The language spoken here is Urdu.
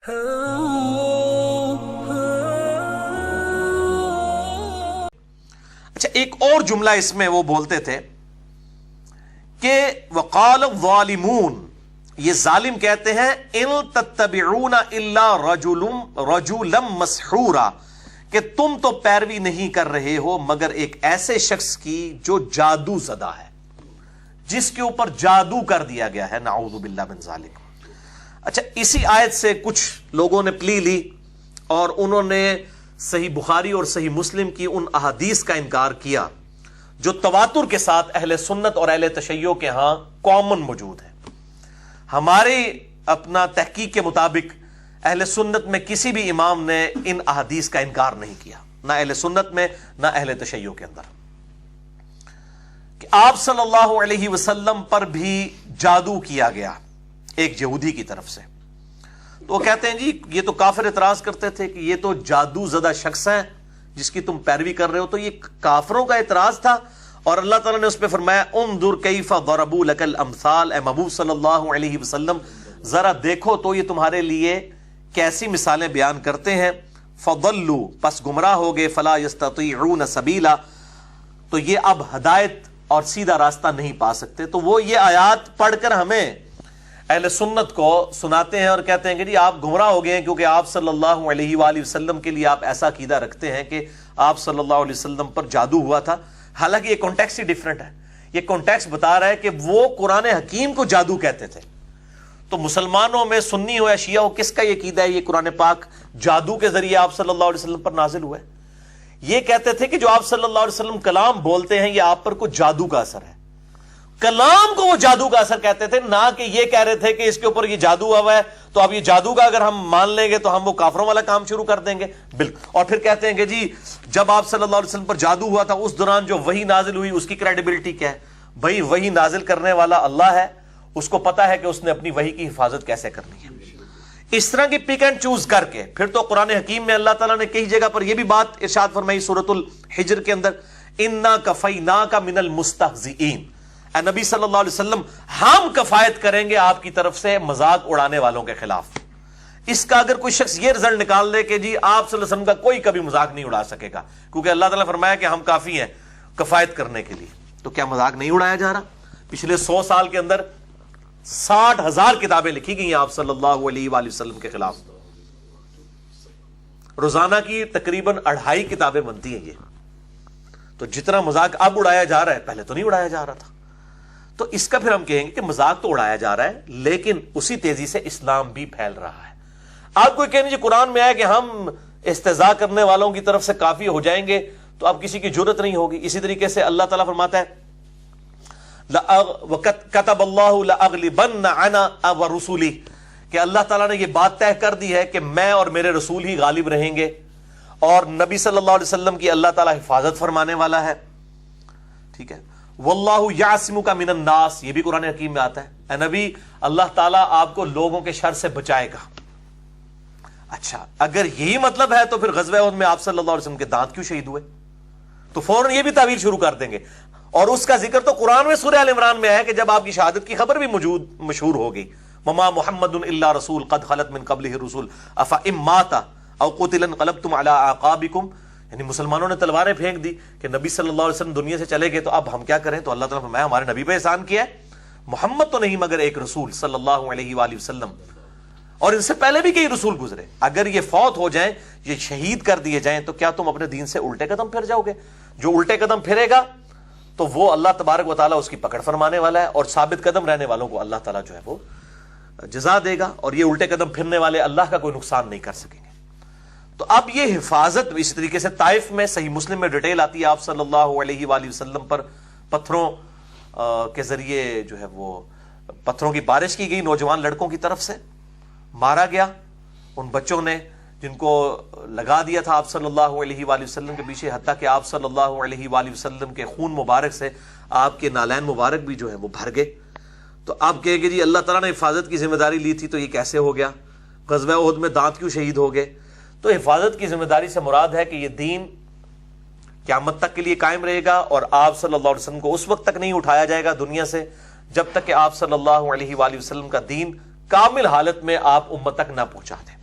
اچھا، ایک اور جملہ اس میں وہ بولتے تھے کہ وقال الظالمون، یہ ظالم کہتے ہیں ان تتبعون الا رجلا مسحورا، کہ تم تو پیروی نہیں کر رہے ہو مگر ایک ایسے شخص کی جو جادو زدہ ہے، جس کے اوپر جادو کر دیا گیا ہے، نعوذ باللہ من ذالک۔ اچھا، اسی آیت سے کچھ لوگوں نے پلی لی اور انہوں نے صحیح بخاری اور صحیح مسلم کی ان احادیث کا انکار کیا جو تواتر کے ساتھ اہل سنت اور اہل تشیع کے ہاں کامن موجود ہے۔ ہمارے اپنا تحقیق کے مطابق اہل سنت میں کسی بھی امام نے ان احادیث کا انکار نہیں کیا، نہ اہل سنت میں نہ اہل تشیع کے اندر، کہ آپ صلی اللہ علیہ وسلم پر بھی جادو کیا گیا ایک یہودی کی طرف سے۔ تو وہ کہتے ہیں جی یہ تو کافر اعتراض کرتے تھے کہ یہ تو جادو زدہ شخص ہے جس کی تم پیروی کر رہے ہو، تو یہ کافروں کا اعتراض تھا، اور اللہ تعالیٰ نے اس پہ فرمایا انظر کیف ضربوا لک الامثال، اے محبوب صلی اللہ علیہ وسلم ذرا دیکھو تو یہ تمہارے لیے کیسی مثالیں بیان کرتے ہیں، فضلوا، پس گمراہ ہو گئے، فلا یستطیعون سبیلا، تو یہ اب ہدایت اور سیدھا راستہ نہیں پا سکتے۔ تو وہ یہ آیات پڑھ کر ہمیں اہل سنت کو سناتے ہیں اور کہتے ہیں کہ جی آپ گمراہ ہو گئے ہیں کیونکہ آپ صلی اللہ علیہ وآلہ وسلم کے لیے آپ ایسا عقیدہ رکھتے ہیں کہ آپ صلی اللہ علیہ وسلم پر جادو ہوا تھا، حالانکہ یہ کانٹیکسٹ ہی ڈیفرنٹ ہے۔ یہ کانٹیکسٹ بتا رہا ہے کہ وہ قرآن حکیم کو جادو کہتے تھے، تو مسلمانوں میں سنی ہو یا شیعہ ہو کس کا یہ عقیدہ ہے یہ قرآن پاک جادو کے ذریعے آپ صلی اللہ علیہ وسلم پر نازل ہوا ہے؟ یہ کہتے تھے کہ جو آپ صلی اللہ علیہ وسلم کلام بولتے ہیں یہ آپ پر کوئی جادو کا اثر ہے، کلام کو وہ جادو کا اثر کہتے تھے، نہ کہ یہ کہہ رہے تھے کہ اس کے اوپر یہ جادو ہوا ہے تو اب یہ جادو کا اگر ہم مان لیں گے تو ہم وہ کافروں والا کام شروع کر دیں گے۔ بالکل، اور پھر کہتے ہیں کہ جی جب آپ صلی اللہ علیہ وسلم پر جادو ہوا تھا اس دوران جو وحی نازل ہوئی اس کی کریڈیبلٹی کیا ہے؟ بھائی وحی نازل کرنے والا اللہ ہے، اس کو پتا ہے کہ اس نے اپنی وحی کی حفاظت کیسے کرنی ہے۔ اس طرح کی پک اینڈ چوز کر کے پھر تو قرآن حکیم میں اللہ تعالیٰ نے کئی جگہ پر یہ بھی بات ارشاد فرمائی سورۃ الحجر کے اندر، انا کفیناک من المستہزئین، اے نبی صلی اللہ علیہ وسلم ہم کفایت کریں گے آپ کی طرف سے مذاق اڑانے والوں کے خلاف۔ اس کا اگر کوئی شخص یہ رزلٹ نکال دے کہ جی آپ صلی اللہ علیہ وسلم کا کوئی کبھی مذاق نہیں اڑا سکے گا کیونکہ اللہ تعالیٰ نے فرمایا کہ ہم کافی ہیں کفایت کرنے کے لیے، تو کیا مذاق نہیں اڑایا جا رہا؟ پچھلے 100 سال کے اندر 60,000 کتابیں لکھی گئی ہیں آپ صلی اللہ علیہ وآلہ وسلم کے خلاف، روزانہ کی تقریباً 2.5 کتابیں بنتی ہیں یہ، تو جتنا مذاق اب اڑایا جا رہا ہے پہلے تو نہیں اڑایا جا رہا تھا۔ تو اس کا پھر ہم کہیں گے کہ مذاق تو اڑایا جا رہا ہے لیکن اسی تیزی سے اسلام بھی پھیل رہا ہے۔ آپ کوئی کہنے جی قرآن میں آیا کہ ہم استہزاء کرنے والوں کی طرف سے کافی ہو جائیں گے تو اب کسی کی جرت نہیں ہوگی۔ اسی طریقے سے اللہ تعالیٰ فرماتا ہے کتب اللہ لأغلبن انا ورسولی، کہ اللہ تعالیٰ نے یہ بات طے کر دی ہے کہ میں اور میرے رسول ہی غالب رہیں گے، اور نبی صلی اللہ علیہ وسلم کی اللہ تعالیٰ حفاظت فرمانے والا ہے، ٹھیک ہے۔ واللہ یعصمک من الناس، یہ بھی قرآن حکیم میں آتا ہے، اے نبی اللہ تعالیٰ آپ کو لوگوں کے شر سے بچائے گا۔ اچھا، اگر یہی مطلب ہے تو پھر غزوہ احد میں آپ صلی اللہ علیہ وسلم کے دانت کیوں شہید ہوئے؟ تو فوراً یہ بھی تعویل شروع کر دیں گے، اور اس کا ذکر تو قرآن میں سورہ ال عمران میں ہے کہ جب آپ کی شہادت کی خبر بھی مشہور ہو گئی، وما محمد الا رسول قد خلت من قبلہ الرسل افإن مات او قتل انقلبتم علی اعقابکم، یعنی مسلمانوں نے تلواریں پھینک دی کہ نبی صلی اللہ علیہ وسلم دنیا سے چلے گئے تو اب ہم کیا کریں؟ تو اللہ تعالیٰ نے فرمایا ہمارے نبی پہ احسان کیا ہے، محمد تو نہیں مگر ایک رسول صلی اللہ علیہ وآلہ وسلم، اور ان سے پہلے بھی کئی رسول گزرے، اگر یہ فوت ہو جائیں، یہ شہید کر دیے جائیں تو کیا تم اپنے دین سے الٹے قدم پھر جاؤ گے؟ جو الٹے قدم پھرے گا تو وہ اللہ تبارک و تعالیٰ اس کی پکڑ فرمانے والا ہے، اور ثابت قدم رہنے والوں کو اللہ تعالیٰ جو ہے وہ جزا دے گا، اور یہ الٹے قدم پھرنے والے اللہ کا کوئی نقصان نہیں کر سکیں گے۔ تو اب یہ حفاظت اسی طریقے سے طائف میں صحیح مسلم میں ڈیٹیل آتی ہے، آپ صلی اللہ علیہ وآلہ وسلم پر پتھروں کے ذریعے جو ہے وہ پتھروں کی بارش کی گئی، نوجوان لڑکوں کی طرف سے مارا گیا، ان بچوں نے جن کو لگا دیا تھا آپ صلی اللہ علیہ وآلہ وسلم کے پیچھے، حتیٰ کہ آپ صلی اللہ علیہ وآلہ وسلم کے خون مبارک سے آپ کے نالین مبارک بھی جو ہے وہ بھر گئے۔ تو آپ کہیں گے جی اللہ تعالیٰ نے حفاظت کی ذمہ داری لی تھی تو یہ کیسے ہو گیا؟ غزوہ احد میں دانت کیوں شہید ہو گئے؟ تو حفاظت کی ذمہ داری سے مراد ہے کہ یہ دین قیامت تک کے لیے قائم رہے گا، اور آپ صلی اللہ علیہ وسلم کو اس وقت تک نہیں اٹھایا جائے گا دنیا سے جب تک کہ آپ صلی اللہ علیہ وآلہ وسلم کا دین کامل حالت میں آپ امت تک نہ پہنچا دیں۔